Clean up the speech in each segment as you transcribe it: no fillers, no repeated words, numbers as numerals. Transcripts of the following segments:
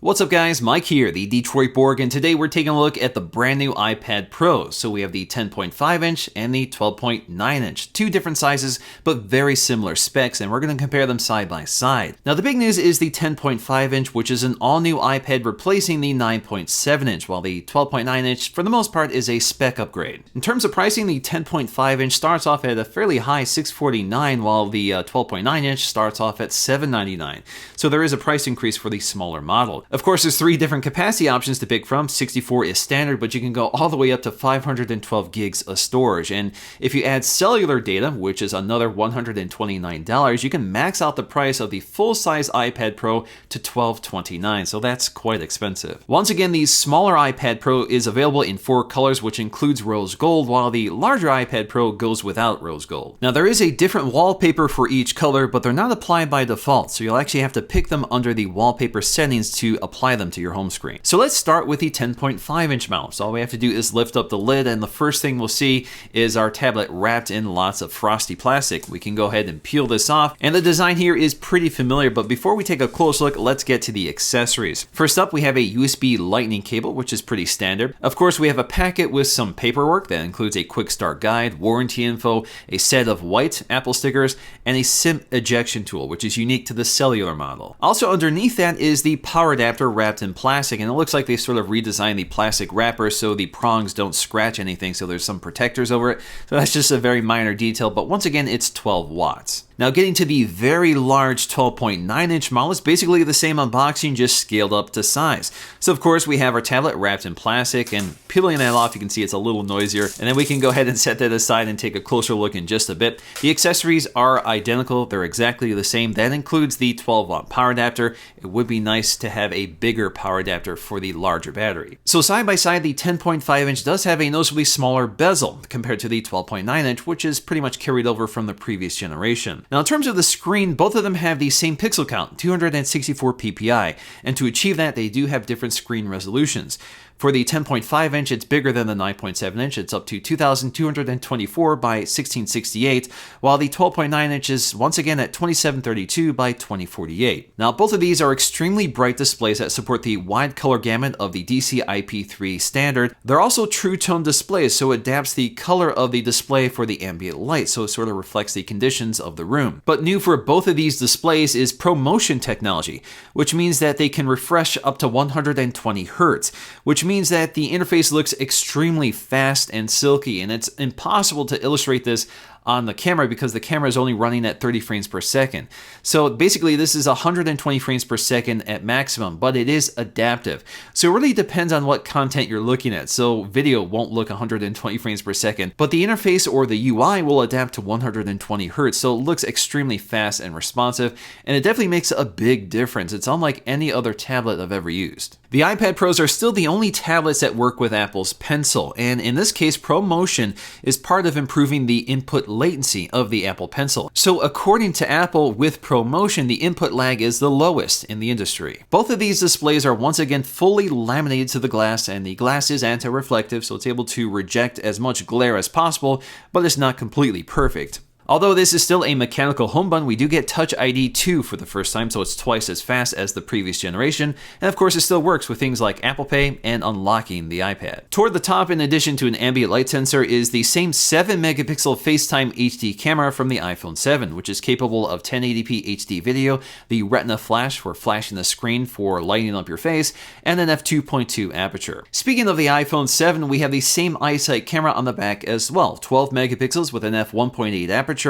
What's up guys, Mike here, the Detroit Borg, and today we're taking a look at the brand new iPad Pro. So we have the 10.5 inch and the 12.9 inch, two different sizes but very similar specs, and we're going to compare them side by side. Now the big news is the 10.5 inch, which is an all new iPad replacing the 9.7 inch, while the 12.9 inch for the most part is a spec upgrade. In terms of pricing, the 10.5 inch starts off at a fairly high $649, while the 12.9 inch starts off at $799. So there is a price increase for the smaller model. Of course, there's three different capacity options to pick from. 64 is standard, but you can go all the way up to 512 gigs of storage. And if you add cellular data, which is another $129, you can max out the price of the full-size iPad Pro to $1,229, so that's quite expensive. Once again, the smaller iPad Pro is available in 4 colors, which includes rose gold, while the larger iPad Pro goes without rose gold. Now, there is a different wallpaper for each color, but they're not applied by default, so you'll actually have to pick them under the wallpaper settings to apply them to your home screen. So let's start with the 10.5 inch model. So all we have to do is lift up the lid, and the first thing we'll see is our tablet wrapped in lots of frosty plastic. We can go ahead and peel this off, and the design here is pretty familiar, but before we take a close look, let's get to the accessories. First up, we have a USB lightning cable, which is pretty standard. Of course, we have a packet with some paperwork that includes a quick start guide, warranty info, a set of white Apple stickers, and a SIM ejection tool, which is unique to the cellular model. Also underneath that is the power adapter wrapped in plastic, and it looks like they sort of redesigned the plastic wrapper so the prongs don't scratch anything, so there's some protectors over it. So that's just a very minor detail, but once again, it's 12 watts. Now getting to the very large 12.9 inch model, it's basically the same unboxing, just scaled up to size. So of course we have our tablet wrapped in plastic, and peeling that off, you can see it's a little noisier, and then we can go ahead and set that aside and take a closer look in just a bit. The accessories are identical, they're exactly the same. That includes the 12 watt power adapter. It would be nice to have a bigger power adapter for the larger battery. So side by side, the 10.5 inch does have a noticeably smaller bezel compared to the 12.9 inch, which is pretty much carried over from the previous generation. Now in terms of the screen, both of them have the same pixel count, 264 ppi, and to achieve that, they do have different screen resolutions. For the 10.5 inch, it's bigger than the 9.7 inch. It's up to 2224 by 1668, while the 12.9 inch is once again at 2732 by 2048. Now, both of these are extremely bright displays that support the wide color gamut of the DCI-P3 standard. They're also true tone displays, so it adapts the color of the display for the ambient light, so it sort of reflects the conditions of the room. But new for both of these displays is ProMotion technology, which means that they can refresh up to 120 Hz, which means that the interface looks extremely fast and silky, and it's impossible to illustrate this on the camera because the camera is only running at 30 frames per second. So basically this is 120 frames per second at maximum, but it is adaptive. So it really depends on what content you're looking at. So video won't look 120 frames per second, but the interface or the UI will adapt to 120 Hz. So it looks extremely fast and responsive, and it definitely makes a big difference. It's unlike any other tablet I've ever used. The iPad Pros are still the only tablets that work with Apple's Pencil, and in this case, ProMotion is part of improving the input latency of the Apple Pencil. So according to Apple, with ProMotion, the input lag is the lowest in the industry. Both of these displays are once again fully laminated to the glass, and the glass is anti-reflective, so it's able to reject as much glare as possible, but it's not completely perfect. Although this is still a mechanical home button, we do get Touch ID 2 for the first time, so it's twice as fast as the previous generation, and of course it still works with things like Apple Pay and unlocking the iPad. Toward the top, in addition to an ambient light sensor, is the same 7 megapixel FaceTime HD camera from the iPhone 7, which is capable of 1080p HD video, the Retina flash for flashing the screen for lighting up your face, and an f2.2 aperture. Speaking of the iPhone 7, we have the same iSight camera on the back as well, 12 megapixels with an f1.8 aperture,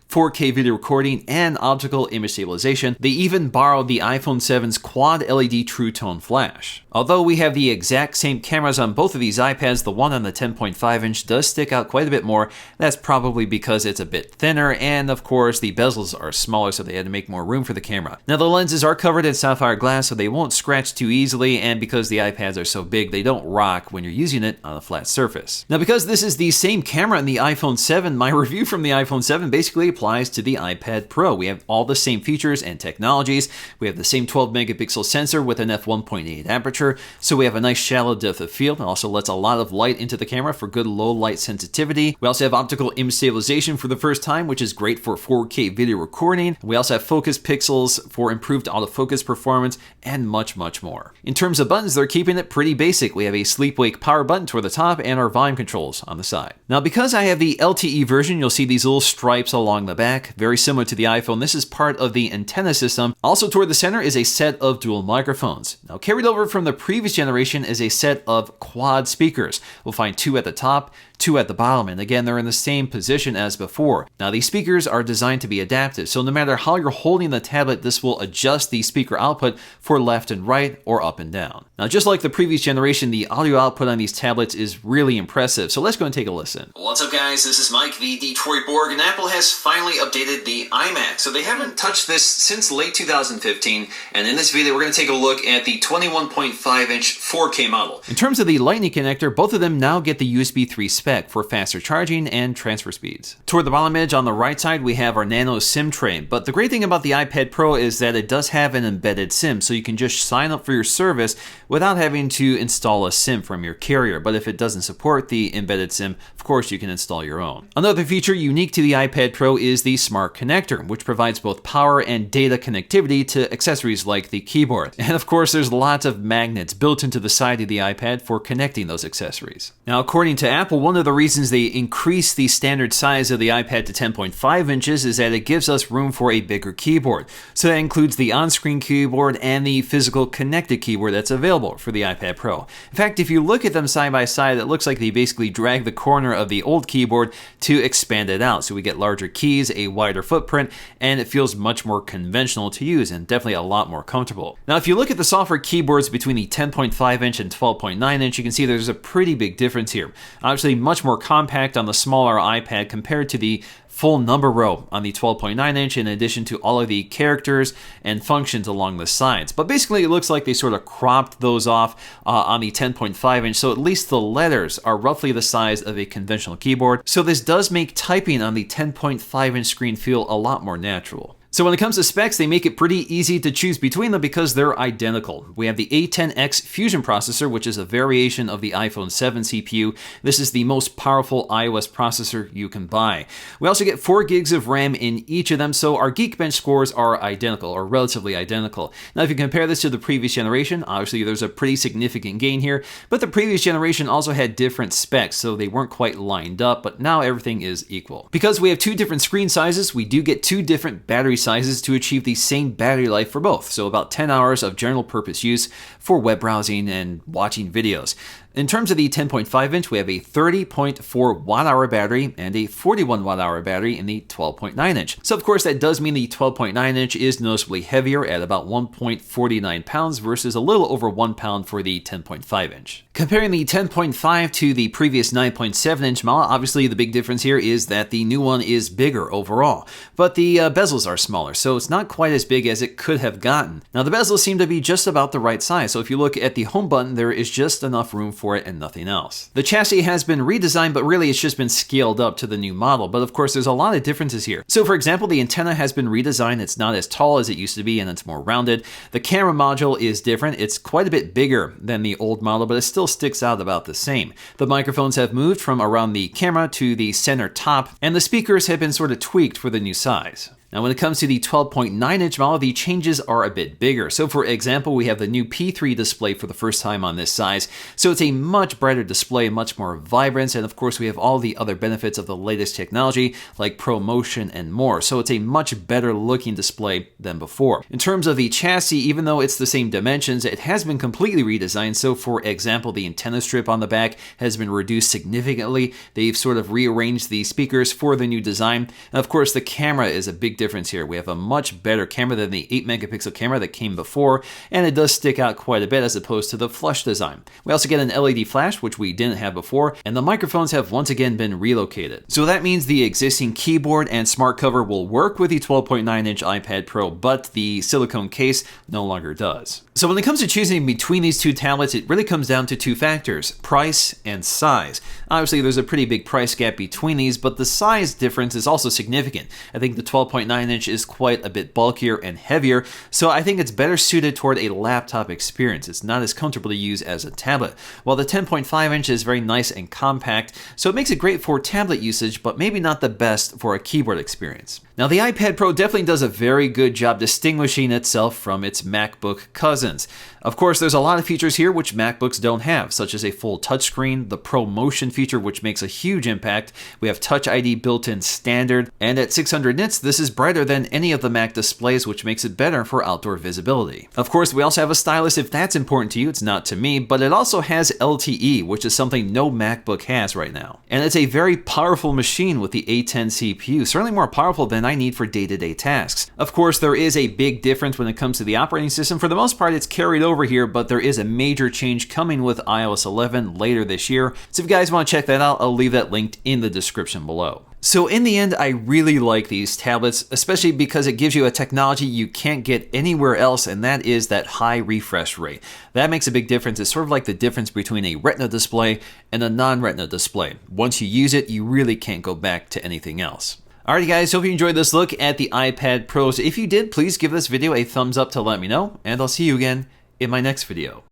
4K video recording, and optical image stabilization. They even borrowed the iPhone 7's quad LED True Tone flash. Although we have the exact same cameras on both of these iPads, the one on the 10.5 inch does stick out quite a bit more. That's probably because it's a bit thinner, and of course the bezels are smaller, so they had to make more room for the camera. Now the lenses are covered in sapphire glass, so they won't scratch too easily, and because the iPads are so big, they don't rock when you're using it on a flat surface. Now because this is the same camera in the iPhone 7, my review from the iPhone 7 basically applies applies to the iPad Pro. We have all the same features and technologies. We have the same 12 megapixel sensor with an f1.8 aperture, so we have a nice shallow depth of field. It also lets a lot of light into the camera for good low light sensitivity. We also have optical image stabilization for the first time, which is great for 4K video recording. We also have focus pixels for improved autofocus performance and much more. In terms of buttons, they're keeping it pretty basic. We have a sleep-wake power button toward the top and our volume controls on the side. Now, because I have the LTE version, you'll see these little stripes along the back, very similar to the iPhone. This is part of the antenna system. Also toward the center is a set of dual microphones. Now, carried over from the previous generation is a set of quad speakers. We'll find 2 at the top, 2 at the bottom, and again, they're in the same position as before. Now, these speakers are designed to be adaptive, so no matter how you're holding the tablet, this will adjust the speaker output for left and right or up and down. Now, just like the previous generation, the audio output on these tablets is really impressive, so let's go and take a listen. What's up, guys? This is Mike, the Detroit Borg, and Apple has finally updated the iMac. So they haven't touched this since late 2015, and in this video, we're going to take a look at the 21.5-inch 4K model. In terms of the Lightning connector, both of them now get the USB 3 spec for faster charging and transfer speeds. Toward the bottom edge on the right side, we have our Nano SIM tray, but the great thing about the iPad Pro is that it does have an embedded SIM, so you can just sign up for your service without having to install a SIM from your carrier. But if it doesn't support the embedded SIM, of course you can install your own. Another feature unique to the iPad Pro is the Smart Connector, which provides both power and data connectivity to accessories like the keyboard. And of course, there's lots of magnets built into the side of the iPad for connecting those accessories. Now, according to Apple, one of the reasons they increased the standard size of the iPad to 10.5 inches is that it gives us room for a bigger keyboard. So that includes the on-screen keyboard and the physical connected keyboard that's available for the iPad Pro. In fact, if you look at them side by side, it looks like they basically drag the corner of the old keyboard to expand it out. So we get larger keys, a wider footprint, and it feels much more conventional to use and definitely a lot more comfortable. Now, if you look at the software keyboards between the 10.5 inch and 12.9 inch, you can see there's a pretty big difference here. Obviously, much more compact on the smaller iPad compared to the full number row on the 12.9 inch, in addition to all of the characters and functions along the sides. But basically, it looks like they sort of cropped those off on the 10.5 inch, so at least the letters are roughly the size of a conventional keyboard. So this does make typing on the 10.5 inch screen feel a lot more natural. So when it comes to specs, they make it pretty easy to choose between them because they're identical. We have the A10X Fusion processor, which is a variation of the iPhone 7 CPU. This is the most powerful iOS processor you can buy. We also get 4 gigs of RAM in each of them, so our Geekbench scores are identical, or relatively identical. Now, if you compare this to the previous generation, obviously there's a pretty significant gain here, but the previous generation also had different specs, so they weren't quite lined up, but now everything is equal. Because we have 2 different screen sizes, we do get 2 different battery sizes to achieve the same battery life for both, so about 10 hours of general purpose use for web browsing and watching videos. In terms of the 10.5 inch, we have a 30.4 watt-hour battery and a 41 watt-hour battery in the 12.9 inch. So of course that does mean the 12.9 inch is noticeably heavier at about 1.49 pounds versus a little over 1 pound for the 10.5 inch. Comparing the 10.5 to the previous 9.7 inch model, obviously the big difference here is that the new one is bigger overall, but the bezels are smaller, so it's not quite as big as it could have gotten. Now the bezels seem to be just about the right size, so if you look at the home button, there is just enough room for it and nothing else. The chassis has been redesigned, but really it's just been scaled up to the new model. But of course, there's a lot of differences here. So for example, the antenna has been redesigned. It's not as tall as it used to be, and it's more rounded. The camera module is different. It's quite a bit bigger than the old model, but it still sticks out about the same. The microphones have moved from around the camera to the center top, and the speakers have been sort of tweaked for the new size. Now, when it comes to the 12.9 inch model, the changes are a bit bigger. So for example, we have the new P3 display for the first time on this size. So it's a much brighter display, much more vibrant. And of course, we have all the other benefits of the latest technology like ProMotion and more. So it's a much better looking display than before. In terms of the chassis, even though it's the same dimensions, it has been completely redesigned. So for example, the antenna strip on the back has been reduced significantly. They've sort of rearranged the speakers for the new design. And of course, the camera is a big difference here. We have a much better camera than the 8 megapixel camera that came before, and it does stick out quite a bit as opposed to the flush design. We also get an LED flash, which we didn't have before, and the microphones have once again been relocated. So that means the existing keyboard and smart cover will work with the 12.9 inch iPad Pro, but the silicone case no longer does. So when it comes to choosing between these two tablets, it really comes down to two factors, price and size. Obviously, there's a pretty big price gap between these, but the size difference is also significant. I think the 12.9-inch is quite a bit bulkier and heavier, so I think it's better suited toward a laptop experience. It's not as comfortable to use as a tablet. While the 10.5-inch is very nice and compact, so it makes it great for tablet usage, but maybe not the best for a keyboard experience. Now, the iPad Pro definitely does a very good job distinguishing itself from its MacBook cousins. Of course, there's a lot of features here which MacBooks don't have, such as a full touchscreen, the Pro Motion feature, which makes a huge impact. We have Touch ID built in standard, and at 600 nits, this is brighter than any of the Mac displays, which makes it better for outdoor visibility. Of course, we also have a stylus if that's important to you. It's not to me, but it also has LTE, which is something no MacBook has right now. And it's a very powerful machine with the A10 CPU, certainly more powerful than I need for day-to-day tasks. Of course, there is a big difference when it comes to the operating system. For the most part, it's carried over here, but there is a major change coming with iOS 11 later this year. So if you guys want to check that out, I'll leave that linked in the description below. So in the end, I really like these tablets, especially because it gives you a technology you can't get anywhere else, and that is that high refresh rate. That makes a big difference. It's sort of like the difference between a Retina display and a non-Retina display. Once you use it, you really can't go back to anything else. Alrighty guys, hope you enjoyed this look at the iPad Pros. If you did, please give this video a thumbs up to let me know, and I'll see you again in my next video.